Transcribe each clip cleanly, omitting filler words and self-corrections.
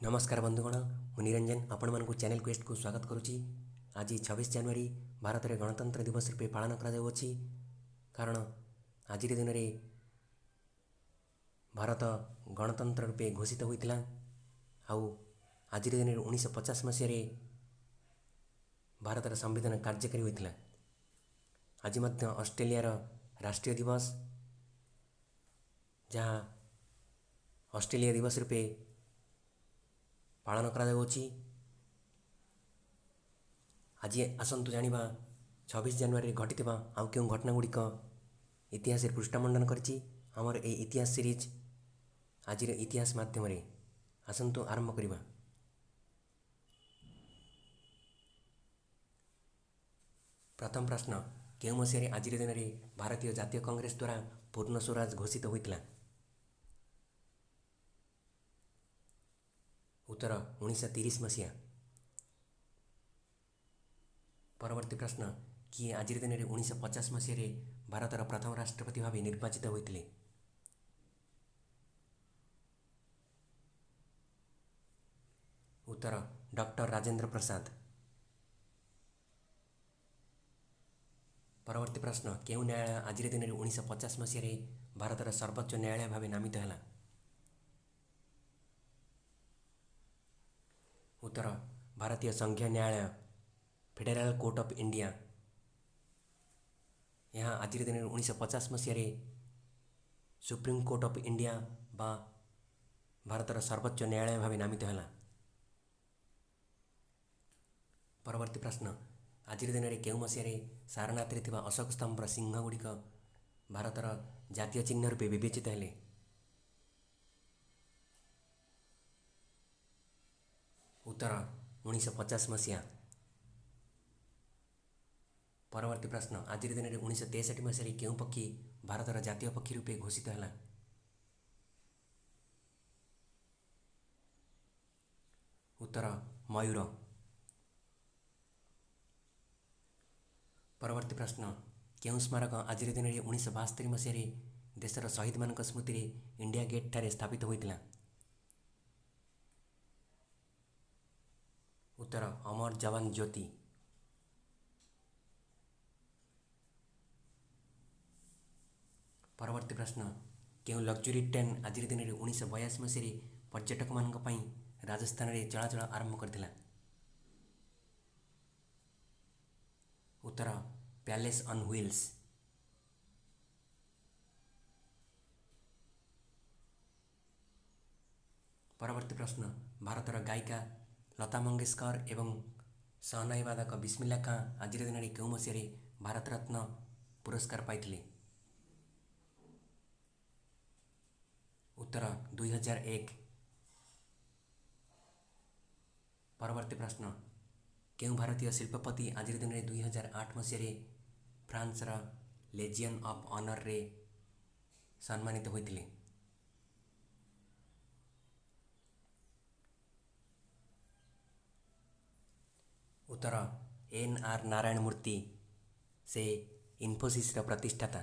नमस्कार बंधुगण मु निरंजन आपण मानक चैनल क्वेस्ट को स्वागत करुच्ची। आज 26 जनवरी भारत में गणतंत्र दिवस रूपे पालन करा कारण आज दिन में भारत गणतंत्र रूपे घोषित होता। आज दिन में 1950 मसीह भारतर संविधान कार्यकारी होता। आज ऑस्ट्रेलिया राष्ट्रीय दिवस जहाँ ऑस्ट्रेलिया दिवस रूपे पालन करा। आज आसतु जानिबा 26 जनवरी घटी आउ क्यों घटना गुड़िक इतिहास पृष्ठमंडन करछि। हमर ए इतिहास सीरीज आज इतिहास माध्यम आसतु आरंभ करिबा। प्रथम प्रश्न, केउं मसीह आज दिन में भारतीय जातीय कांग्रेस द्वारा पूर्ण स्वराज घोषित होता? उत्तर 1930 मसीहा। परवर्ती प्रश्न, किए आज दिन में 1950 मसीह भारतर प्रथम राष्ट्रपति भाव निर्वाचित होते? उत्तर डॉक्टर राजेंद्र प्रसाद। परवर्ती प्रश्न, केउं न्यायालय आज दिन में 1950 मसीह भारतर सर्वोच्च न्यायालय भाव नामित है? उत्तर भारतीय संघीय न्यायालय फेडरल कोर्ट ऑफ इंडिया। यहाँ आज दिन में 1950 मसीह सुप्रीम कोर्ट ऑफ इंडिया बा भारतर सर्वोच्च न्यायालय भाव नामित है। परवर्ती प्रश्न, आज दिन में केउं मसीह सारनाथ में अशोक स्तंभर सिंह गुड़िक भारतर जातीय चिन्ह रूपे विवेचित हेले? उत्तर 1950 मसीहा। परवर्ती प्रश्न, आज दिन में 1963 मसीह केउं पक्षी भारतर जातीय पक्षी रूपे घोषित है? उत्तर मयूर। परवर्ती प्रश्न, केउं स्मारक आज दिन में 1972 मसीह देशर शहीद मान स्मृति में इंडिया गेट ठारे स्थापित होता? उत्तर अमर जवान ज्योति। परवर्ती प्रश्न, केउं लग्जरी ट्रेन आज दिन में 1982 मसीह पर्यटक मान राजस्थान में चलाचल आरंभ करथिला? उत्तर पैलेस ऑन व्हील्स। परवर्ती प्रश्न, भारतर गायिका लता मंगेशकर एवं सहनाई वादक बिस्मिल्ला खां आज दिन में केउं मसीह भारत रत्न पुरस्कार पाइथिले? उत्तर 2001। परवर्ती प्रश्न, केउं भारतीय शिल्पपति आज दिन में 2008 मसीह फ्रांस लेजियन ऑफ ऑनर रे सम्मानित होते? उत्तर NR नारायण मूर्ति, से इन्फोसिस प्रतिष्ठाता।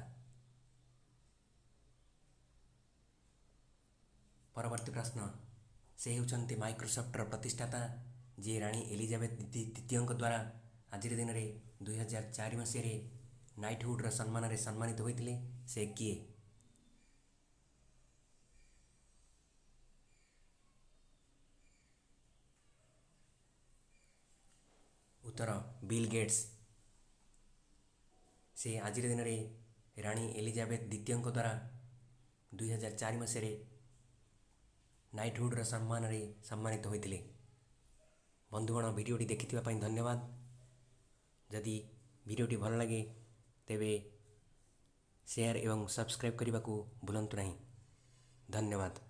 परवर्ती प्रश्न, से होउचंती माइक्रोसॉफ्टर प्रतिष्ठाता जी राणी एलिजाबेथ द्वितीय द्वारा आज दिन में 2004 मसीह नाइटहुड सम्मान सम्मानित होते? से किए? उत्तर बिल गेट्स। से आज दिन में राणी एलिजाबेथ द्वितीय द्वारा 2004 मसीह नाइटहुड सम्मान सम्मानित होते। बंधुगण भिडियोटी देखिथिबा धन्यवाद। जदि भिडियोटी भल लगे तेबे शेयर एवं सब्सक्राइब करने को भूलंतु नहीं। धन्यवाद।